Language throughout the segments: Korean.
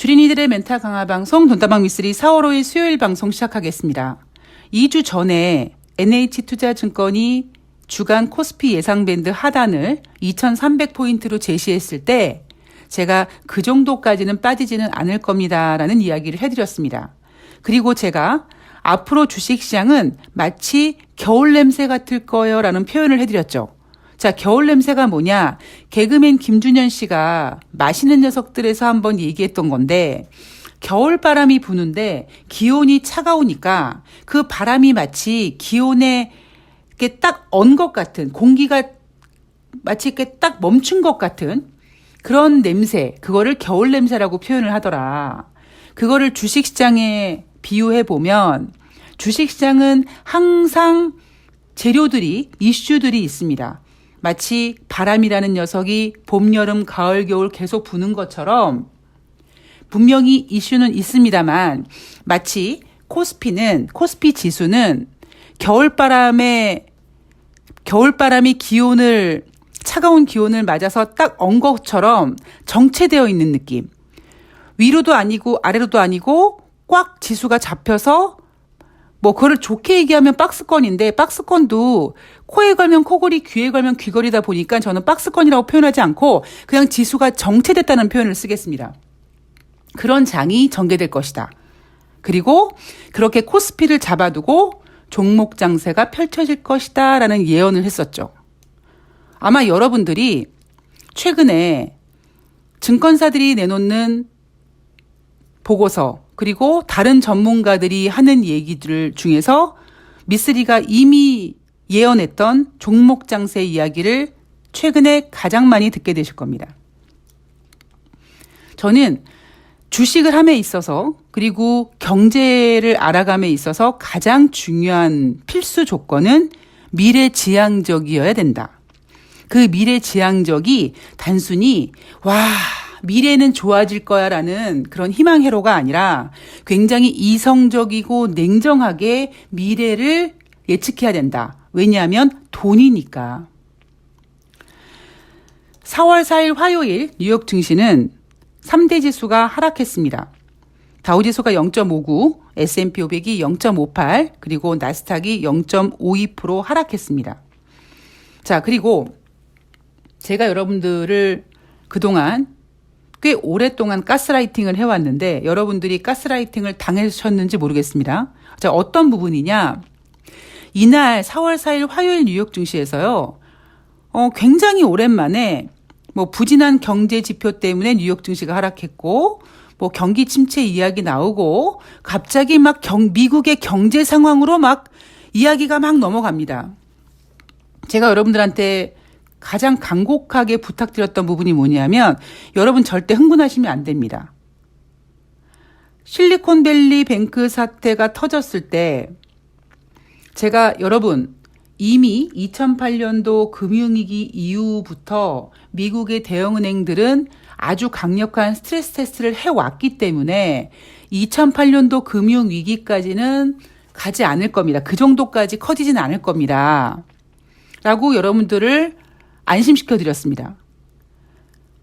주린이들의 멘탈 강화 방송 돈다방 미쓰리 4월 5일 수요일 방송 시작하겠습니다. 2주 전에 NH투자증권이 주간 코스피 예상밴드 하단을 2300포인트로 제시했을 때 제가 그 정도까지는 빠지지는 않을 겁니다 라는 이야기를 해드렸습니다. 그리고 제가 앞으로 주식시장은 마치 겨울 냄새 같을 거예요 라는 표현을 해드렸죠. 자, 겨울 냄새가 뭐냐? 개그맨 김준현 씨가 맛있는 녀석들에서 한번 얘기했던 건데 겨울바람이 부는데 기온이 차가우니까 그 바람이 마치 기온에 이렇게 딱 언 것 같은, 공기가 마치 이렇게 딱 멈춘 것 같은 그런 냄새, 그거를 겨울 냄새라고 표현을 하더라. 그거를 주식시장에 비유해 보면 주식시장은 항상 재료들이, 이슈들이 있습니다. 마치 바람이라는 녀석이 봄, 여름, 가을, 겨울 계속 부는 것처럼 분명히 이슈는 있습니다만 마치 코스피 지수는 겨울바람이 차가운 기온을 맞아서 딱 언 것처럼 정체되어 있는 느낌. 위로도 아니고 아래로도 아니고 꽉 지수가 잡혀서 그거를 좋게 얘기하면 박스권인데 박스권도 코에 걸면 코걸이, 귀에 걸면 귀걸이다 보니까 저는 박스권이라고 표현하지 않고 그냥 지수가 정체됐다는 표현을 쓰겠습니다. 그런 장이 전개될 것이다. 그리고 그렇게 코스피를 잡아두고 종목 장세가 펼쳐질 것이다 라는 예언을 했었죠. 아마 여러분들이 최근에 증권사들이 내놓는 보고서 그리고 다른 전문가들이 하는 얘기들 중에서 미쓰리가 이미 예언했던 종목 장세 이야기를 최근에 가장 많이 듣게 되실 겁니다. 저는 주식을 함에 있어서 그리고 경제를 알아감에 있어서 가장 중요한 필수 조건은 미래지향적이어야 된다. 그 미래지향적이 단순히 미래는 좋아질 거야 라는 그런 희망회로가 아니라 굉장히 이성적이고 냉정하게 미래를 예측해야 된다. 왜냐하면 돈이니까. 4월 4일 화요일 뉴욕 증시는 3대 지수가 하락했습니다. 다우지수가 0.59, S&P 500이 0.58, 그리고 나스닥이 0.52% 하락했습니다. 자, 그리고 제가 여러분들을 그동안 꽤 오랫동안 가스라이팅을 해왔는데 여러분들이 가스라이팅을 당하셨는지 모르겠습니다. 자, 어떤 부분이냐? 이날 4월 4일 화요일 뉴욕 증시에서요. 굉장히 오랜만에 부진한 경제 지표 때문에 뉴욕 증시가 하락했고 경기 침체 이야기 나오고 갑자기 미국의 경제 상황으로 이야기가 넘어갑니다. 제가 여러분들한테 가장 간곡하게 부탁드렸던 부분이 뭐냐면 여러분 절대 흥분하시면 안 됩니다. 실리콘밸리 뱅크 사태가 터졌을 때 제가 여러분 이미 2008년도 금융위기 이후부터 미국의 대형은행들은 아주 강력한 스트레스 테스트를 해왔기 때문에 2008년도 금융위기까지는 가지 않을 겁니다. 그 정도까지 커지진 않을 겁니다. 라고 여러분들을 안심시켜드렸습니다.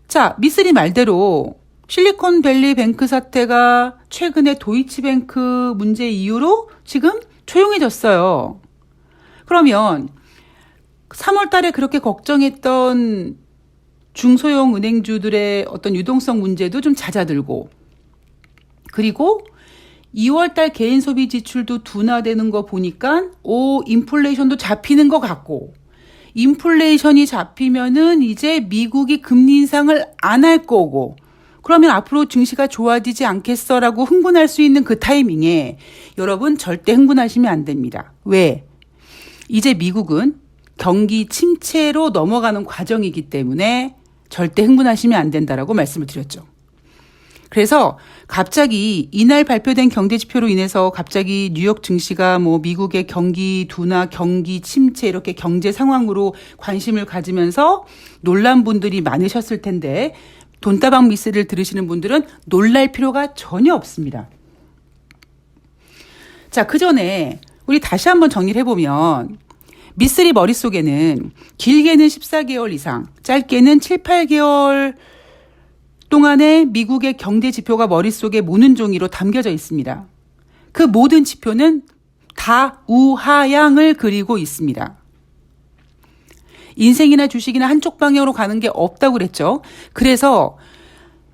자, 미쓰리 말대로 실리콘밸리 뱅크 사태가 최근에 도이치뱅크 문제 이후로 지금 조용해졌어요. 그러면 3월 달에 그렇게 걱정했던 중소형 은행주들의 어떤 유동성 문제도 좀 잦아들고 그리고 2월 달 개인 소비 지출도 둔화되는 거 보니까 인플레이션도 잡히는 것 같고 인플레이션이 잡히면은 이제 미국이 금리 인상을 안 할 거고 그러면 앞으로 증시가 좋아지지 않겠어라고 흥분할 수 있는 그 타이밍에 여러분 절대 흥분하시면 안 됩니다. 왜? 이제 미국은 경기 침체로 넘어가는 과정이기 때문에 절대 흥분하시면 안 된다라고 말씀을 드렸죠. 그래서 갑자기 이날 발표된 경제 지표로 인해서 갑자기 뉴욕 증시가 미국의 경기 둔화, 경기 침체 이렇게 경제 상황으로 관심을 가지면서 놀란 분들이 많으셨을 텐데 돈다방 미쓰리를 들으시는 분들은 놀랄 필요가 전혀 없습니다. 자, 그 전에 우리 다시 한번 정리를 해보면 미쓰리 머릿속에는 길게는 14개월 이상, 짧게는 7, 8개월 동안의 미국의 경제 지표가 머릿속에 모는 종이로 담겨져 있습니다. 그 모든 지표는 다 우하향을 그리고 있습니다. 인생이나 주식이나 한쪽 방향으로 가는 게 없다고 그랬죠. 그래서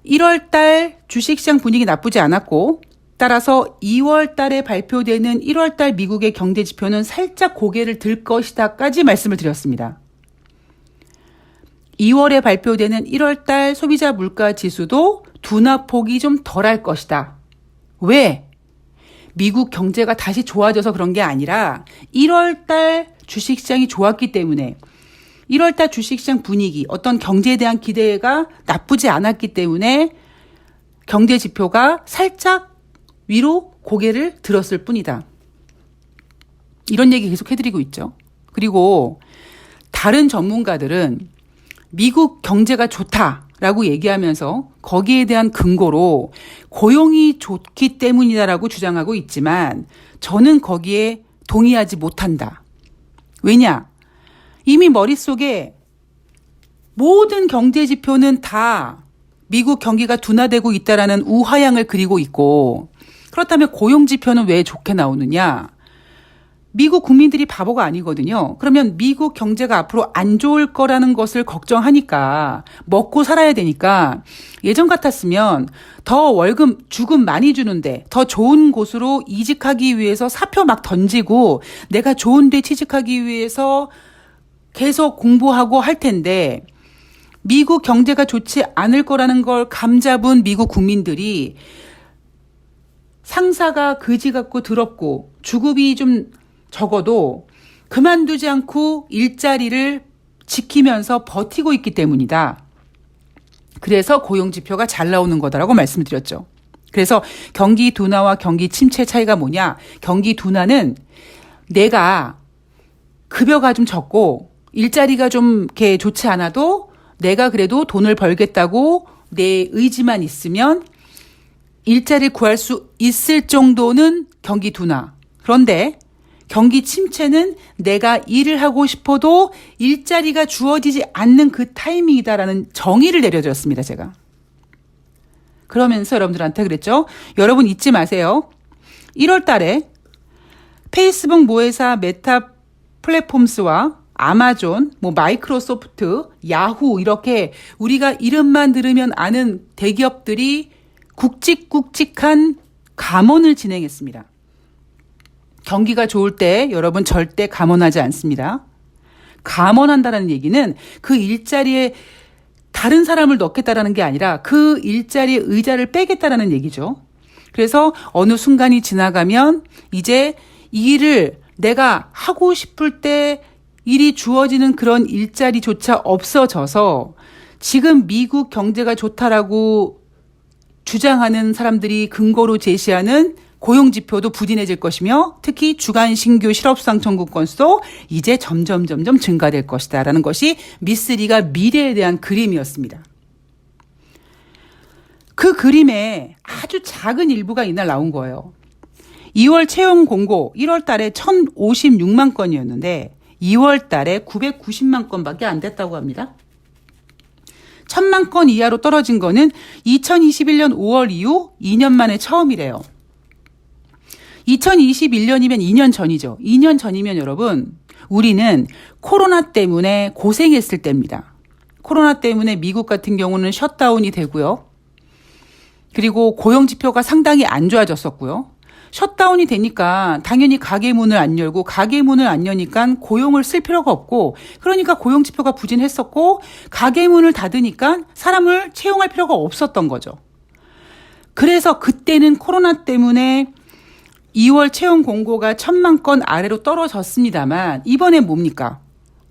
1월 달 주식시장 분위기 나쁘지 않았고, 따라서 2월 달에 발표되는 1월 달 미국의 경제 지표는 살짝 고개를 들 것이다까지 말씀을 드렸습니다. 2월에 발표되는 1월 달 소비자 물가 지수도 둔화폭이 좀 덜할 것이다. 왜? 미국 경제가 다시 좋아져서 그런 게 아니라 1월 달 주식시장이 좋았기 때문에 1월 달 주식시장 분위기, 어떤 경제에 대한 기대가 나쁘지 않았기 때문에 경제 지표가 살짝 위로 고개를 들었을 뿐이다. 이런 얘기 계속 해드리고 있죠. 그리고 다른 전문가들은 미국 경제가 좋다라고 얘기하면서 거기에 대한 근거로 고용이 좋기 때문이다라고 주장하고 있지만 저는 거기에 동의하지 못한다. 왜냐? 이미 머릿속에 모든 경제 지표는 다 미국 경기가 둔화되고 있다라는 우하향을 그리고 있고, 그렇다면 고용 지표는 왜 좋게 나오느냐? 미국 국민들이 바보가 아니거든요. 그러면 미국 경제가 앞으로 안 좋을 거라는 것을 걱정하니까 먹고 살아야 되니까 예전 같았으면 더 월급 주금 많이 주는데 더 좋은 곳으로 이직하기 위해서 사표 막 던지고 내가 좋은 데 취직하기 위해서 계속 공부하고 할 텐데, 미국 경제가 좋지 않을 거라는 걸 감잡은 미국 국민들이 상사가 그지 같고 더럽고 주급이 좀 적어도 그만두지 않고 일자리를 지키면서 버티고 있기 때문이다. 그래서 고용지표가 잘 나오는 거다라고 말씀드렸죠. 그래서 경기 둔화와 경기 침체 차이가 뭐냐? 경기 둔화는 내가 급여가 좀 적고 일자리가 좀 이렇게 좋지 않아도 내가 그래도 돈을 벌겠다고 내 의지만 있으면 일자리를 구할 수 있을 정도는 경기 둔화. 그런데 경기 침체는 내가 일을 하고 싶어도 일자리가 주어지지 않는 그 타이밍이다라는 정의를 내려줬습니다, 제가. 그러면서 여러분들한테 그랬죠. 여러분 잊지 마세요. 1월 달에 페이스북 모회사 메타 플랫폼스와 아마존, 마이크로소프트, 야후 이렇게 우리가 이름만 들으면 아는 대기업들이 굵직굵직한 감원을 진행했습니다. 경기가 좋을 때 여러분 절대 감원하지 않습니다. 감원한다는 얘기는 그 일자리에 다른 사람을 넣겠다라는 게 아니라 그 일자리에 의자를 빼겠다라는 얘기죠. 그래서 어느 순간이 지나가면 이제 이 일을 내가 하고 싶을 때 일이 주어지는 그런 일자리조차 없어져서 지금 미국 경제가 좋다라고 주장하는 사람들이 근거로 제시하는 고용지표도 부진해질 것이며 특히 주간 신규 실업수당 청구 건수도 이제 점점 증가될 것이다라는 것이 미스 리가 미래에 대한 그림이었습니다. 그 그림에 아주 작은 일부가 이날 나온 거예요. 2월 채용 공고 1월 달에 1,056만 건이었는데 2월 달에 990만 건밖에 안 됐다고 합니다. 1,000만 건 이하로 떨어진 거는 2021년 5월 이후 2년 만에 처음이래요. 2021년이면 2년 전이죠. 2년 전이면 여러분, 우리는 코로나 때문에 고생했을 때입니다. 코로나 때문에 미국 같은 경우는 셧다운이 되고요. 그리고 고용지표가 상당히 안 좋아졌었고요. 셧다운이 되니까 당연히 가게 문을 안 열고 가게 문을 안 여니까 고용을 쓸 필요가 없고 그러니까 고용지표가 부진했었고 가게 문을 닫으니까 사람을 채용할 필요가 없었던 거죠. 그래서 그때는 코로나 때문에 2월 채용 공고가 1,000만 건 아래로 떨어졌습니다만 이번엔 뭡니까?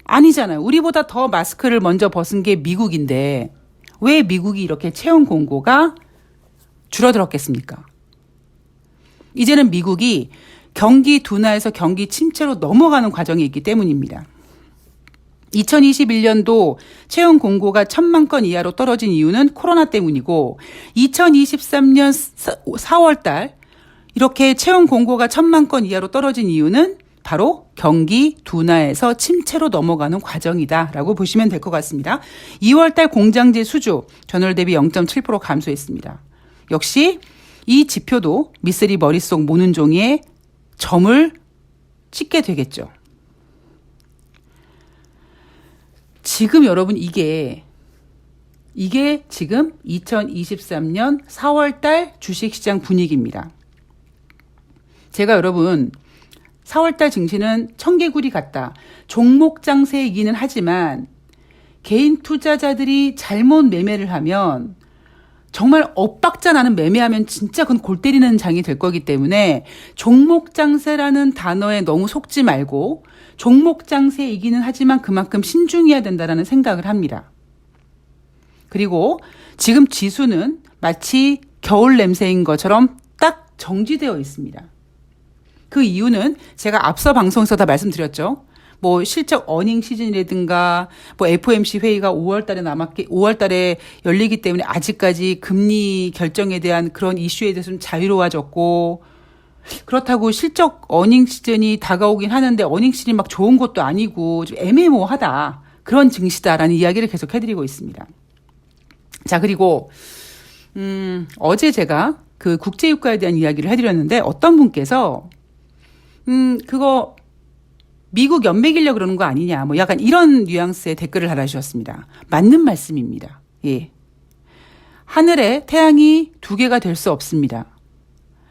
아니잖아요. 우리보다 더 마스크를 먼저 벗은 게 미국인데 왜 미국이 이렇게 채용 공고가 줄어들었겠습니까? 이제는 미국이 경기 둔화에서 경기 침체로 넘어가는 과정이 있기 때문입니다. 2021년도 채용 공고가 1,000만 건 이하로 떨어진 이유는 코로나 때문이고 2023년 4월 달 이렇게 채용 공고가 1,000만 건 이하로 떨어진 이유는 바로 경기 둔화에서 침체로 넘어가는 과정이다라고 보시면 될 것 같습니다. 2월달 공장재 수주 전월 대비 0.7% 감소했습니다. 역시 이 지표도 미쓰리 머릿속 모는 종이에 점을 찍게 되겠죠. 지금 여러분 이게 지금 2023년 4월달 주식시장 분위기입니다. 제가 여러분 4월달 증시는 청개구리 같다. 종목 장세이기는 하지만 개인 투자자들이 잘못 매매를 하면 정말 엇박자 나는 매매하면 진짜 그건 골 때리는 장이 될 거기 때문에 종목 장세라는 단어에 너무 속지 말고 종목 장세이기는 하지만 그만큼 신중해야 된다라는 생각을 합니다. 그리고 지금 지수는 마치 겨울 냄새인 것처럼 딱 정지되어 있습니다. 그 이유는 제가 앞서 방송에서 다 말씀드렸죠. 뭐 실적 어닝 시즌이라든가 뭐 FOMC 회의가 5월달에 열리기 때문에 아직까지 금리 결정에 대한 그런 이슈에 대해서 좀 자유로워졌고, 그렇다고 실적 어닝 시즌이 다가오긴 하는데 어닝 시즌이 막 좋은 것도 아니고 좀 애매모호하다. 그런 증시다라는 이야기를 계속 해드리고 있습니다. 자, 그리고 어제 제가 그 국제유가에 대한 이야기를 해드렸는데 어떤 분께서 그거 미국 연맥이려고 그러는 거 아니냐, 뭐 약간 이런 뉘앙스의 댓글을 달아주셨습니다. 맞는 말씀입니다. 예. 하늘에 태양이 두 개가 될 수 없습니다.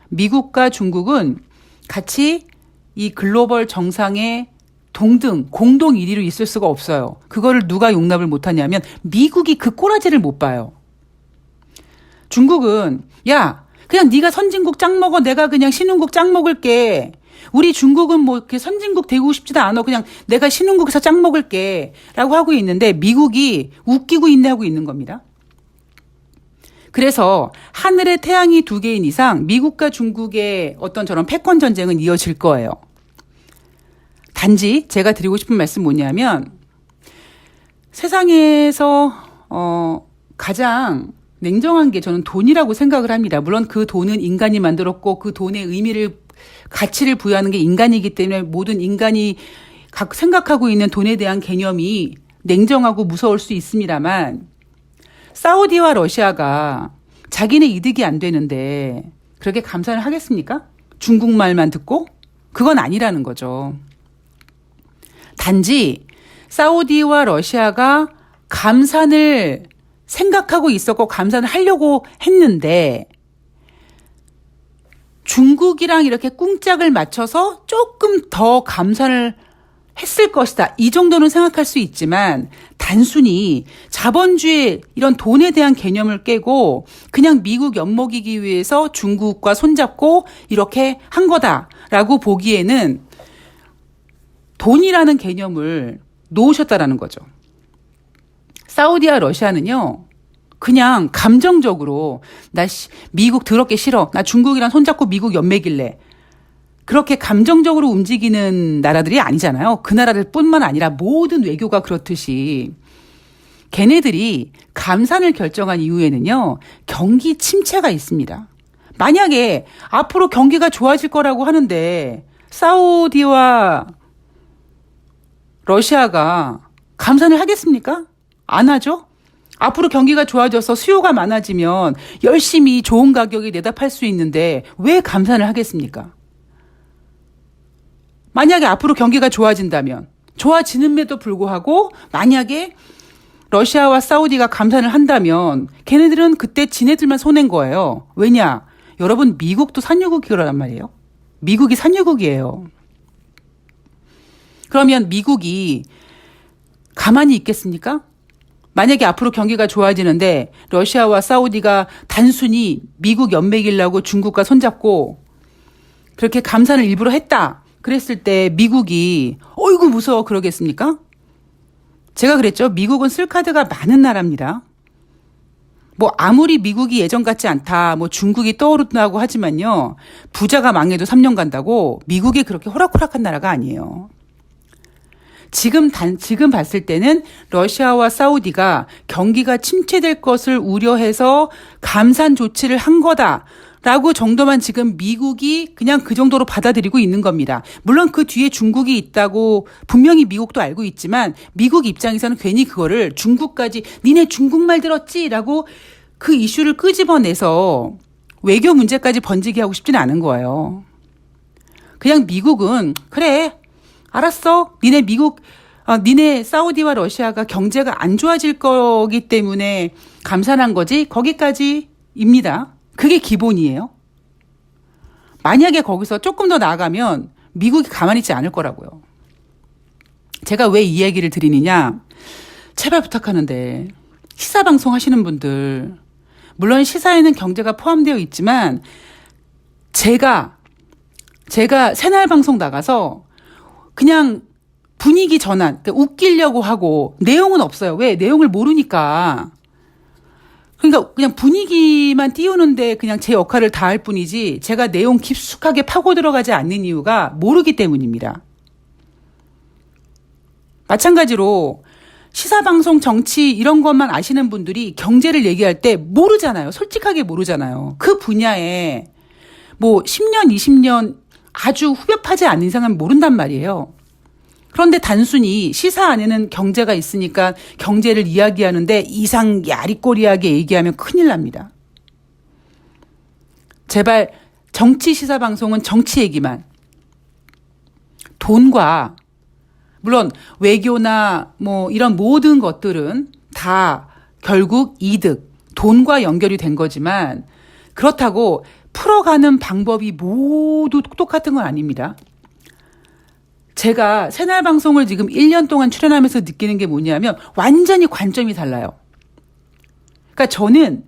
미국과 중국은 같이 이 글로벌 정상의 동등, 공동 1위로 있을 수가 없어요. 그거를 누가 용납을 못하냐면 미국이 그 꼬라지를 못 봐요. 중국은 야, 그냥 네가 선진국 짱 먹어. 내가 그냥 신흥국 짱 먹을게. 우리 중국은 뭐 이렇게 선진국 되고 싶지도 않아. 그냥 내가 신흥국에서 짱 먹을게. 라고 하고 있는데 미국이 웃기고 있네 하고 있는 겁니다. 그래서 하늘에 태양이 두 개인 이상 미국과 중국의 어떤 저런 패권 전쟁은 이어질 거예요. 단지 제가 드리고 싶은 말씀 뭐냐면 세상에서 가장 냉정한 게 저는 돈이라고 생각을 합니다. 물론 그 돈은 인간이 만들었고 그 돈의 의미를 가치를 부여하는 게 인간이기 때문에 모든 인간이 생각하고 있는 돈에 대한 개념이 냉정하고 무서울 수 있습니다만 사우디와 러시아가 자기네 이득이 안 되는데 그렇게 감산을 하겠습니까? 중국말만 듣고? 그건 아니라는 거죠. 단지 사우디와 러시아가 감산을 생각하고 있었고 감산을 하려고 했는데 중국이랑 이렇게 꿍짝을 맞춰서 조금 더 감산을 했을 것이다. 이 정도는 생각할 수 있지만 단순히 자본주의 이런 돈에 대한 개념을 깨고 그냥 미국 엿먹이기 위해서 중국과 손잡고 이렇게 한 거다라고 보기에는 돈이라는 개념을 놓으셨다라는 거죠. 사우디와 러시아는요. 그냥 감정적으로 나 미국 더럽게 싫어. 나 중국이랑 손잡고 미국 엿먹일래. 그렇게 감정적으로 움직이는 나라들이 아니잖아요. 그 나라들 뿐만 아니라 모든 외교가 그렇듯이 걔네들이 감산을 결정한 이후에는요. 경기 침체가 있습니다. 만약에 앞으로 경기가 좋아질 거라고 하는데 사우디와 러시아가 감산을 하겠습니까? 안 하죠? 앞으로 경기가 좋아져서 수요가 많아지면 열심히 좋은 가격에 내다 팔 수 있는데 왜 감산을 하겠습니까? 만약에 앞으로 경기가 좋아진다면 좋아지는데도 불구하고 만약에 러시아와 사우디가 감산을 한다면 걔네들은 그때 지네들만 손해인 거예요. 왜냐? 여러분 미국도 산유국이란 말이에요. 미국이 산유국이에요. 그러면 미국이 가만히 있겠습니까? 만약에 앞으로 경기가 좋아지는데 러시아와 사우디가 단순히 미국 연맥이려고 중국과 손잡고 그렇게 감산을 일부러 했다. 그랬을 때 미국이 어이구 무서워 그러겠습니까? 제가 그랬죠. 미국은 쓸카드가 많은 나라입니다. 뭐 아무리 미국이 예전 같지 않다. 뭐 중국이 떠오른다고 하지만요. 부자가 망해도 3년 간다고 미국이 그렇게 호락호락한 나라가 아니에요. 지금 봤을 때는 러시아와 사우디가 경기가 침체될 것을 우려해서 감산 조치를 한 거다. 라고 정도만 지금 미국이 그냥 그 정도로 받아들이고 있는 겁니다. 물론 그 뒤에 중국이 있다고 분명히 미국도 알고 있지만 미국 입장에서는 괜히 그거를 중국까지 니네 중국말 들었지? 라고 그 이슈를 끄집어내서 외교 문제까지 번지게 하고 싶지는 않은 거예요. 그냥 미국은 그래 알았어. 니네 사우디와 러시아가 경제가 안 좋아질 거기 때문에 감산한 거지. 거기까지입니다. 그게 기본이에요. 만약에 거기서 조금 더 나아가면 미국이 가만히 있지 않을 거라고요. 제가 왜 이 얘기를 드리느냐. 제발 부탁하는데 시사방송 하시는 분들 물론 시사에는 경제가 포함되어 있지만 제가 새날방송 나가서 그냥 분위기 전환, 그러니까 웃기려고 하고 내용은 없어요. 왜? 내용을 모르니까. 그러니까 그냥 분위기만 띄우는데 그냥 제 역할을 다 할 뿐이지 제가 내용 깊숙하게 파고 들어가지 않는 이유가 모르기 때문입니다. 마찬가지로 시사방송 정치 이런 것만 아시는 분들이 경제를 얘기할 때 모르잖아요. 솔직하게 모르잖아요. 그 분야에 뭐 10년, 20년 아주 후벼파지 않는 이상은 모른단 말이에요. 그런데 단순히 시사 안에는 경제가 있으니까 경제를 이야기하는데 이상 야리꼬리하게 얘기하면 큰일 납니다. 제발 정치 시사 방송은 정치 얘기만. 돈과 물론 외교나 뭐 이런 모든 것들은 다 결국 이득, 돈과 연결이 된 거지만 그렇다고 풀어가는 방법이 모두 똑같은 건 아닙니다. 제가 새날방송을 지금 1년 동안 출연하면서 느끼는 게 뭐냐면 완전히 관점이 달라요. 그러니까 저는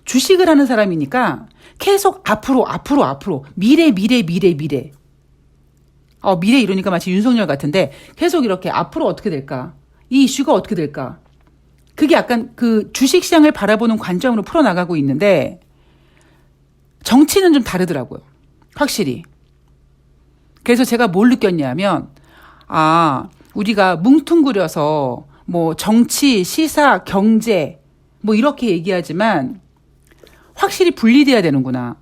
주식을 하는 사람이니까 계속 앞으로 미래. 미래 이러니까 마치 윤석열 같은데 계속 이렇게 앞으로 어떻게 될까? 이 이슈가 어떻게 될까? 그게 약간 그 주식시장을 바라보는 관점으로 풀어나가고 있는데 정치는 좀 다르더라고요. 확실히. 그래서 제가 뭘 느꼈냐면 우리가 뭉뚱그려서 뭐 정치, 시사, 경제 뭐 이렇게 얘기하지만 확실히 분리돼야 되는구나.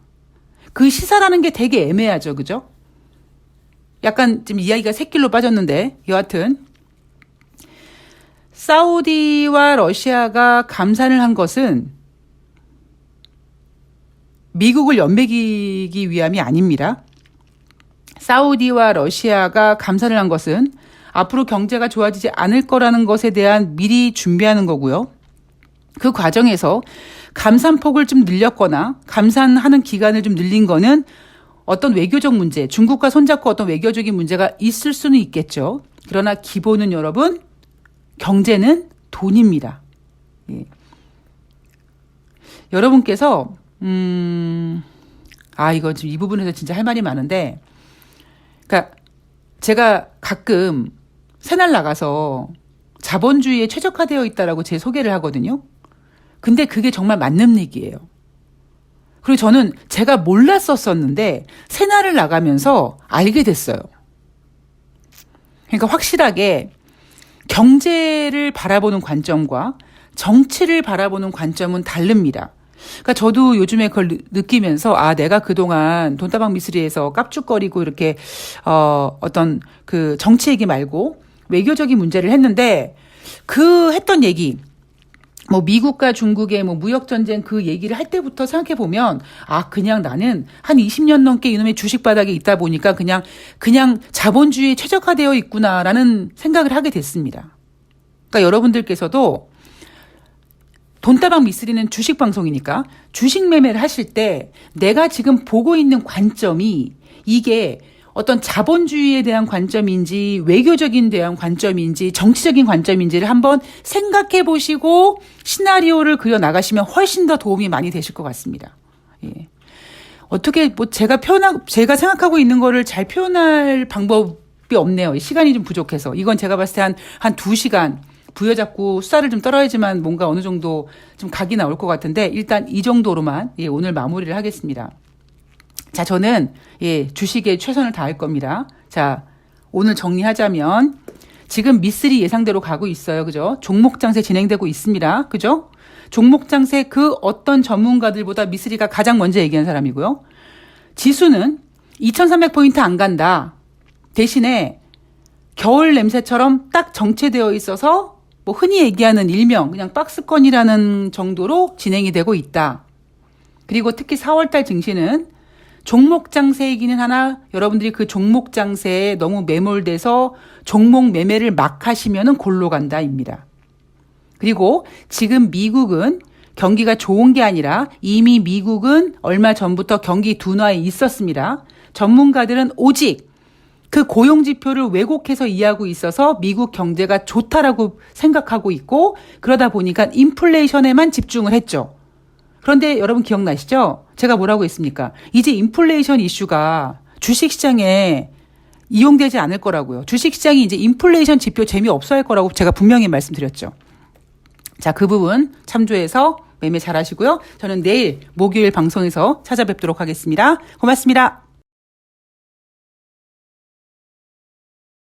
그 시사라는 게 되게 애매하죠. 그죠? 약간 지금 이야기가 새길로 빠졌는데 여하튼 사우디와 러시아가 감산을 한 것은 미국을 연맥이기 위함이 아닙니다. 사우디와 러시아가 감산을 한 것은 앞으로 경제가 좋아지지 않을 거라는 것에 대한 미리 준비하는 거고요. 그 과정에서 감산폭을 좀 늘렸거나 감산하는 기간을 좀 늘린 거는 어떤 외교적 문제, 중국과 손잡고 어떤 외교적인 문제가 있을 수는 있겠죠. 그러나 기본은 여러분, 경제는 돈입니다. 예. 여러분께서 이거 지금 이 부분에서 진짜 할 말이 많은데, 그러니까 제가 가끔 새날 나가서 자본주의에 최적화되어 있다라고 제 소개를 하거든요. 근데 그게 정말 맞는 얘기예요. 그리고 저는 제가 몰랐었었는데 새날을 나가면서 알게 됐어요. 그러니까 확실하게 경제를 바라보는 관점과 정치를 바라보는 관점은 다릅니다. 그러니까 저도 요즘에 그걸 느끼면서 내가 그동안 돈다방 미스리에서 깝죽거리고 이렇게 어떤 그 정치 얘기 말고 외교적인 문제를 했는데 그 했던 얘기 뭐 미국과 중국의 뭐 무역 전쟁 그 얘기를 할 때부터 생각해 보면 그냥 나는 한 20년 넘게 이놈의 주식 바닥에 있다 보니까 그냥 자본주의에 최적화되어 있구나라는 생각을 하게 됐습니다. 그러니까 여러분들께서도 돈다방 미쓰리는 주식 방송이니까 주식 매매를 하실 때 내가 지금 보고 있는 관점이 이게 어떤 자본주의에 대한 관점인지 외교적인 대한 관점인지 정치적인 관점인지를 한번 생각해 보시고 시나리오를 그려 나가시면 훨씬 더 도움이 많이 되실 것 같습니다. 예. 어떻게 뭐 제가 생각하고 있는 거를 잘 표현할 방법이 없네요. 시간이 좀 부족해서. 이건 제가 봤을 때 한 2시간 부여잡고 수다를 좀 떨어야지만 뭔가 어느 정도 좀 각이 나올 것 같은데 일단 이 정도로만 오늘 마무리를 하겠습니다. 자, 저는 주식에 최선을 다할 겁니다. 자, 오늘 정리하자면 지금 미쓰리 예상대로 가고 있어요. 그죠? 종목 장세 진행되고 있습니다. 그죠? 종목 장세 그 어떤 전문가들보다 미쓰리가 가장 먼저 얘기한 사람이고요. 지수는 2300포인트 안 간다. 대신에 겨울 냄새처럼 딱 정체되어 있어서 뭐 흔히 얘기하는 일명 그냥 박스권이라는 정도로 진행이 되고 있다. 그리고 특히 4월달 증시는 종목 장세이기는 하나 여러분들이 그 종목 장세에 너무 매몰돼서 종목 매매를 막 하시면은 골로 간다입니다. 그리고 지금 미국은 경기가 좋은 게 아니라 이미 미국은 얼마 전부터 경기 둔화에 있었습니다. 전문가들은 오직 그 고용지표를 왜곡해서 이해하고 있어서 미국 경제가 좋다라고 생각하고 있고 그러다 보니까 인플레이션에만 집중을 했죠. 그런데 여러분 기억나시죠? 제가 뭐라고 했습니까? 이제 인플레이션 이슈가 주식시장에 이용되지 않을 거라고요. 주식시장이 이제 인플레이션 지표 재미없어 할 거라고 제가 분명히 말씀드렸죠. 자, 그 부분 참조해서 매매 잘 하시고요. 저는 내일 목요일 방송에서 찾아뵙도록 하겠습니다. 고맙습니다.